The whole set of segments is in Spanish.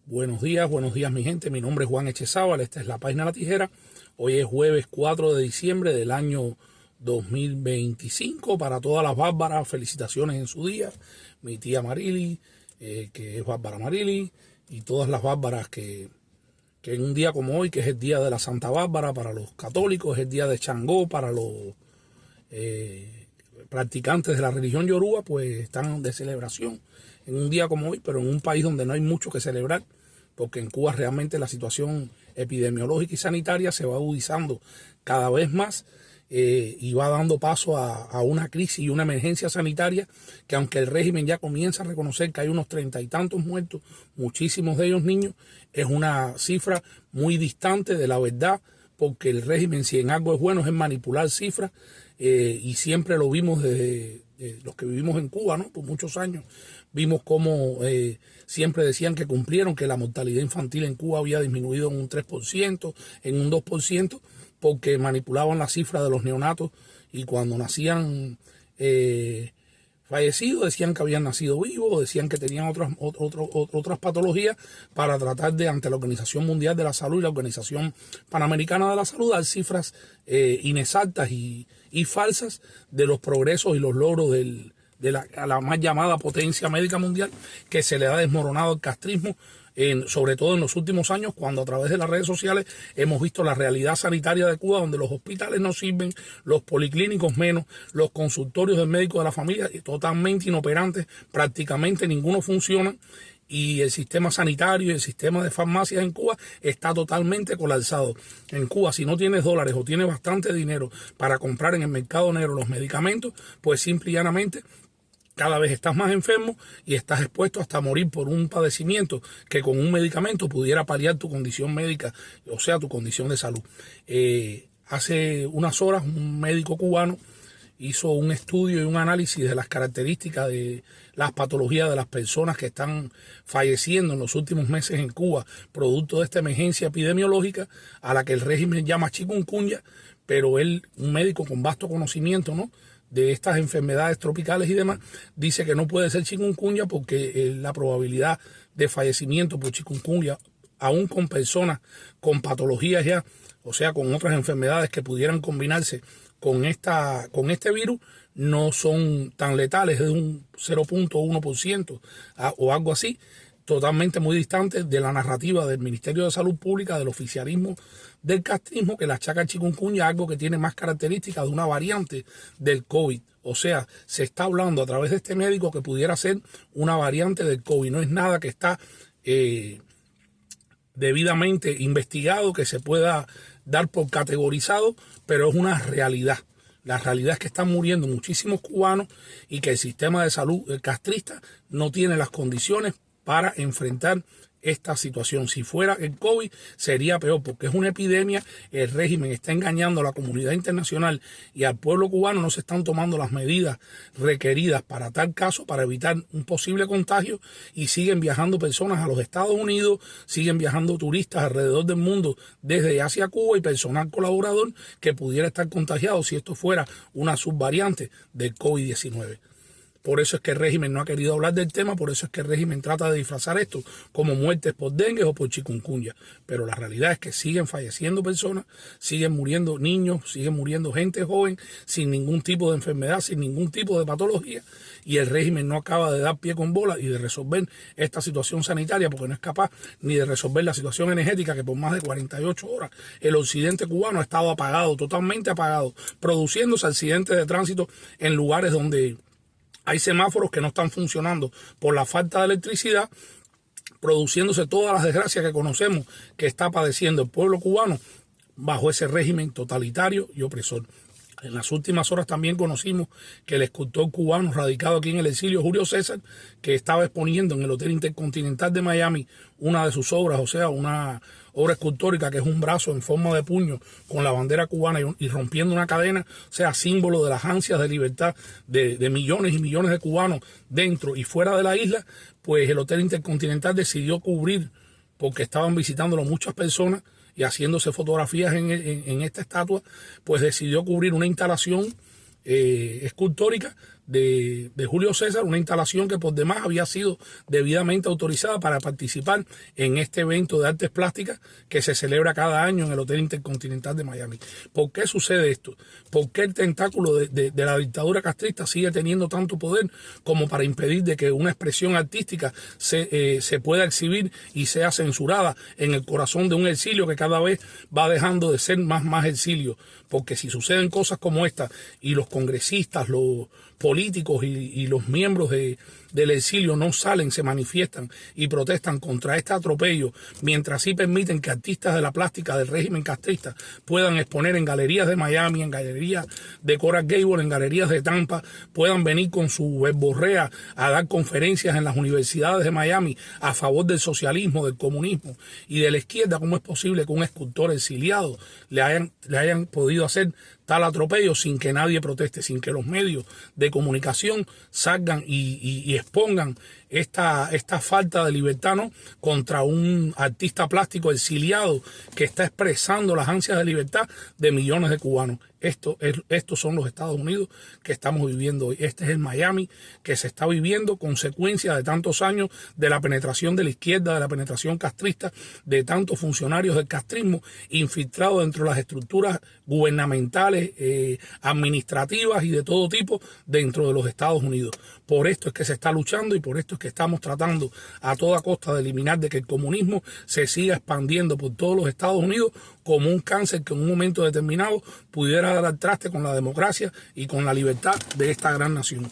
Buenos días mi gente. Mi nombre es Juan Echezábal, esta es la página La Tijera. Hoy es jueves 4 de diciembre del año 2025. Para todas las bárbaras, felicitaciones en su día. Mi tía Marily, que es Bárbara Marily, y todas las bárbaras que en un día como hoy, que es el día de la Santa Bárbara para los católicos, es el día de Changó para los practicantes de la religión yoruba, pues están de celebración en un día como hoy, pero en un país donde no hay mucho que celebrar, porque en Cuba realmente la situación epidemiológica y sanitaria se va agudizando cada vez más y va dando paso a una crisis y una emergencia sanitaria que, aunque el régimen ya comienza a reconocer que hay unos 30 y tantos muertos, muchísimos de ellos niños, es una cifra muy distante de la verdad, porque el régimen, si en algo es bueno, es en manipular cifras, y siempre lo vimos desde los que vivimos en Cuba, ¿no? Por muchos años vimos cómo siempre decían que cumplieron, que la mortalidad infantil en Cuba había disminuido en un 3%, en un 2%, porque manipulaban la cifra de los neonatos, y cuando nacían fallecidos decían que habían nacido vivos, decían que tenían otras patologías, para tratar de, ante la Organización Mundial de la Salud y la Organización Panamericana de la Salud, dar cifras inexactas y falsas de los progresos y los logros de la más llamada potencia médica mundial, que se le ha desmoronado el castrismo, sobre todo en los últimos años, cuando a través de las redes sociales hemos visto la realidad sanitaria de Cuba, donde los hospitales no sirven, los policlínicos menos, los consultorios del médico de la familia totalmente inoperantes, prácticamente ninguno funciona, y el sistema sanitario y el sistema de farmacias en Cuba está totalmente colapsado. En Cuba, si no tienes dólares o tienes bastante dinero para comprar en el mercado negro los medicamentos, pues simple y llanamente cada vez estás más enfermo y estás expuesto hasta morir por un padecimiento que con un medicamento pudiera paliar tu condición médica, o sea, tu condición de salud. Hace unas horas un médico cubano hizo un estudio y un análisis de las características de las patologías de las personas que están falleciendo en los últimos meses en Cuba, producto de esta emergencia epidemiológica a la que el régimen llama chikungunya, pero él, un médico con vasto conocimiento, ¿no?, de estas enfermedades tropicales y demás, dice que no puede ser chikungunya porque la probabilidad de fallecimiento por chikungunya, aún con personas con patologías ya, o sea, con otras enfermedades que pudieran combinarse con este virus, no son tan letales, es de un 0.1% o algo así, totalmente muy distante de la narrativa del Ministerio de Salud Pública, del oficialismo del castrismo, que la achaca al chikungunya, algo que tiene más características de una variante del COVID. O sea, se está hablando a través de este médico que pudiera ser una variante del COVID. No es nada que está debidamente investigado, que se pueda dar por categorizado, pero es una realidad. La realidad es que están muriendo muchísimos cubanos y que el sistema de salud castrista no tiene las condiciones para enfrentar esta situación. Si fuera el COVID sería peor, porque es una epidemia. El régimen está engañando a la comunidad internacional y al pueblo cubano. No se están tomando las medidas requeridas para tal caso, para evitar un posible contagio, y siguen viajando personas a los Estados Unidos, siguen viajando turistas alrededor del mundo desde Asia a Cuba, y personal colaborador que pudiera estar contagiado si esto fuera una subvariante del COVID-19. Por eso es que el régimen no ha querido hablar del tema, por eso es que el régimen trata de disfrazar esto como muertes por dengue o por chikungunya. Pero la realidad es que siguen falleciendo personas, siguen muriendo niños, siguen muriendo gente joven sin ningún tipo de enfermedad, sin ningún tipo de patología, y el régimen no acaba de dar pie con bola y de resolver esta situación sanitaria, porque no es capaz ni de resolver la situación energética, que por más de 48 horas el occidente cubano ha estado apagado, totalmente apagado, produciéndose accidentes de tránsito en lugares donde hay semáforos que no están funcionando por la falta de electricidad, produciéndose todas las desgracias que conocemos que está padeciendo el pueblo cubano bajo ese régimen totalitario y opresor. En las últimas horas también conocimos que el escultor cubano radicado aquí en el exilio, Julio César, que estaba exponiendo en el Hotel Intercontinental de Miami una de sus obras, o sea, una obra escultórica que es un brazo en forma de puño con la bandera cubana y rompiendo una cadena, o sea, símbolo de las ansias de libertad de millones y millones de cubanos dentro y fuera de la isla. Pues el Hotel Intercontinental decidió cubrir, porque estaban visitándolo muchas personas y haciéndose fotografías en esta estatua, pues decidió cubrir una instalación escultórica de Julio César, una instalación que por demás había sido debidamente autorizada para participar en este evento de artes plásticas que se celebra cada año en el Hotel Intercontinental de Miami. ¿Por qué sucede esto? ¿Por qué el tentáculo de la dictadura castrista sigue teniendo tanto poder como para impedir de que una expresión artística se pueda exhibir y sea censurada en el corazón de un exilio que cada vez va dejando de ser más exilio? Porque si suceden cosas como esta y los congresistas, los políticos y los miembros del exilio no salen, se manifiestan y protestan contra este atropello, mientras sí permiten que artistas de la plástica del régimen castrista puedan exponer en galerías de Miami, en galerías de Coral Gables, en galerías de Tampa, puedan venir con su verborrea a dar conferencias en las universidades de Miami a favor del socialismo, del comunismo y de la izquierda. ¿Cómo es posible que un escultor exiliado le hayan podido hacer tal atropello sin que nadie proteste, sin que los medios de comunicación salgan y expongan esta falta de libertad, ¿no?, contra un artista plástico exiliado que está expresando las ansias de libertad de millones de cubanos? Estos son los Estados Unidos que estamos viviendo hoy. Este es el Miami que se está viviendo, consecuencia de tantos años de la penetración de la izquierda, de la penetración castrista, de tantos funcionarios del castrismo infiltrados dentro de las estructuras gubernamentales, administrativas y de todo tipo dentro de los Estados Unidos. Por esto es que se está luchando y por esto es que estamos tratando a toda costa de eliminar de que el comunismo se siga expandiendo por todos los Estados Unidos como un cáncer que en un momento determinado pudiera dar al traste con la democracia y con la libertad de esta gran nación.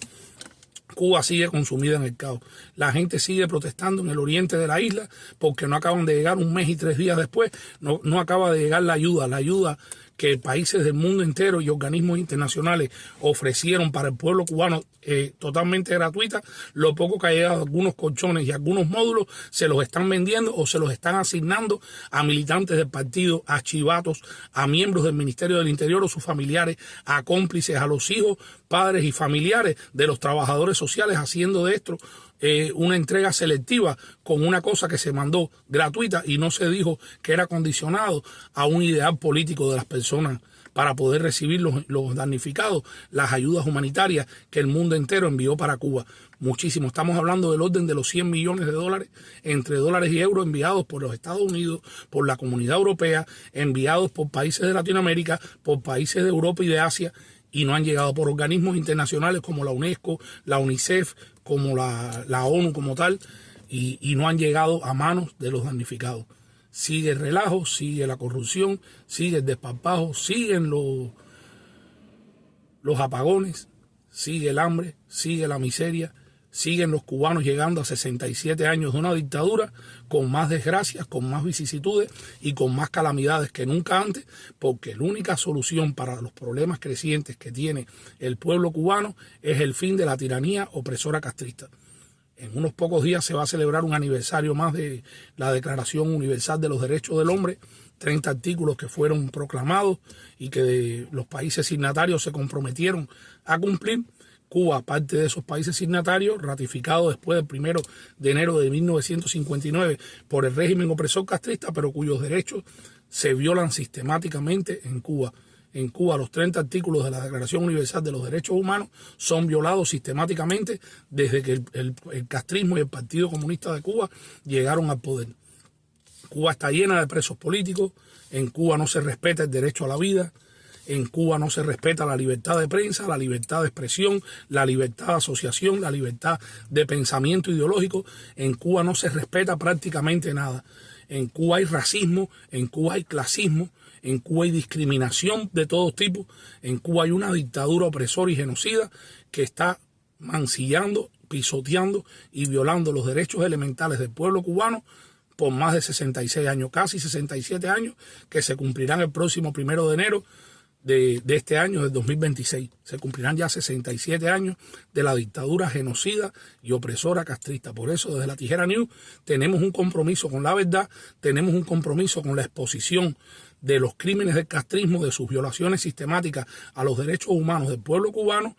Cuba sigue consumida en el caos. La gente sigue protestando en el oriente de la isla porque no acaban de llegar un mes y 3 días después, no acaba de llegar la ayuda que países del mundo entero y organismos internacionales ofrecieron para el pueblo cubano totalmente gratuita. Lo poco que ha llegado, algunos colchones y algunos módulos, se los están vendiendo o se los están asignando a militantes del partido, a chivatos, a miembros del Ministerio del Interior o sus familiares, a cómplices, a los hijos, padres y familiares de los trabajadores sociales, haciendo de esto una entrega selectiva con una cosa que se mandó gratuita y no se dijo que era condicionado a un ideal político de las personas para poder recibir los damnificados, las ayudas humanitarias que el mundo entero envió para Cuba. Muchísimo. Estamos hablando del orden de los 100 millones de dólares, entre dólares y euros, enviados por los Estados Unidos, por la Comunidad Europea, enviados por países de Latinoamérica, por países de Europa y de Asia, y no han llegado por organismos internacionales como la UNESCO, la UNICEF, como la ONU como tal, y no han llegado a manos de los damnificados. Sigue el relajo, sigue la corrupción, sigue el desparpajo, siguen los apagones, sigue el hambre, sigue la miseria, siguen los cubanos llegando a 67 años de una dictadura con más desgracias, con más vicisitudes y con más calamidades que nunca antes, porque la única solución para los problemas crecientes que tiene el pueblo cubano es el fin de la tiranía opresora castrista. En unos pocos días se va a celebrar un aniversario más de la Declaración Universal de los Derechos del Hombre, 30 artículos que fueron proclamados y que los países signatarios se comprometieron a cumplir. Cuba, parte de esos países signatarios, ratificado después del 1 de enero de 1959 por el régimen opresor castrista, pero cuyos derechos se violan sistemáticamente en Cuba. En Cuba, los 30 artículos de la Declaración Universal de los Derechos Humanos son violados sistemáticamente desde que el castrismo y el Partido Comunista de Cuba llegaron al poder. Cuba está llena de presos políticos, en Cuba no se respeta el derecho a la vida, en Cuba no se respeta la libertad de prensa, la libertad de expresión, la libertad de asociación, la libertad de pensamiento ideológico. En Cuba no se respeta prácticamente nada. En Cuba hay racismo, en Cuba hay clasismo, en Cuba hay discriminación de todo tipo, en Cuba hay una dictadura opresora y genocida que está mancillando, pisoteando y violando los derechos elementales del pueblo cubano por más de 66 años, casi 67 años, que se cumplirán el próximo 1 de enero de este año, del 2026. Se cumplirán ya 67 años de la dictadura genocida y opresora castrista. Por eso, desde la Tijera News tenemos un compromiso con la verdad, tenemos un compromiso con la exposición de los crímenes del castrismo, de sus violaciones sistemáticas a los derechos humanos del pueblo cubano.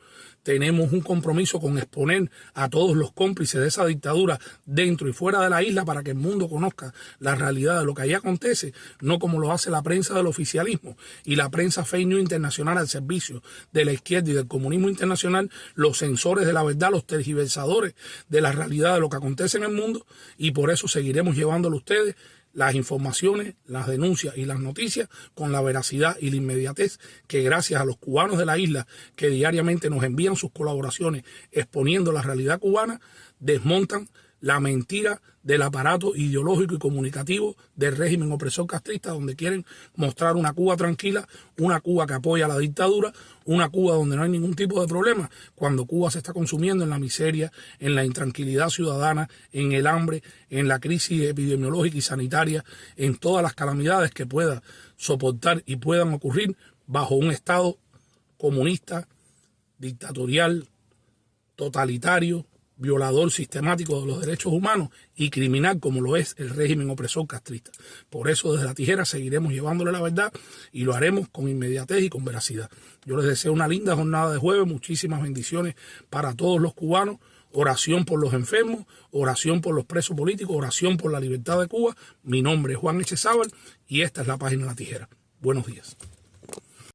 tenemos un compromiso con exponer a todos los cómplices de esa dictadura dentro y fuera de la isla para que el mundo conozca la realidad de lo que allí acontece, no como lo hace la prensa del oficialismo y la prensa fake news internacional al servicio de la izquierda y del comunismo internacional, los censores de la verdad, los tergiversadores de la realidad de lo que acontece en el mundo, y por eso seguiremos llevándole a ustedes las informaciones, las denuncias y las noticias con la veracidad y la inmediatez que gracias a los cubanos de la isla que diariamente nos envían sus colaboraciones exponiendo la realidad cubana, desmontan la mentira del aparato ideológico y comunicativo del régimen opresor castrista, donde quieren mostrar una Cuba tranquila, una Cuba que apoya a la dictadura, una Cuba donde no hay ningún tipo de problema, cuando Cuba se está consumiendo en la miseria, en la intranquilidad ciudadana, en el hambre, en la crisis epidemiológica y sanitaria, en todas las calamidades que pueda soportar y puedan ocurrir bajo un Estado comunista, dictatorial, totalitario, violador sistemático de los derechos humanos y criminal como lo es el régimen opresor castrista. Por eso desde La Tijera seguiremos llevándole la verdad y lo haremos con inmediatez y con veracidad. Yo les deseo una linda jornada de jueves, muchísimas bendiciones para todos los cubanos, oración por los enfermos, oración por los presos políticos, oración por la libertad de Cuba. Mi nombre es Juan Echezábal y esta es la página La Tijera. Buenos días.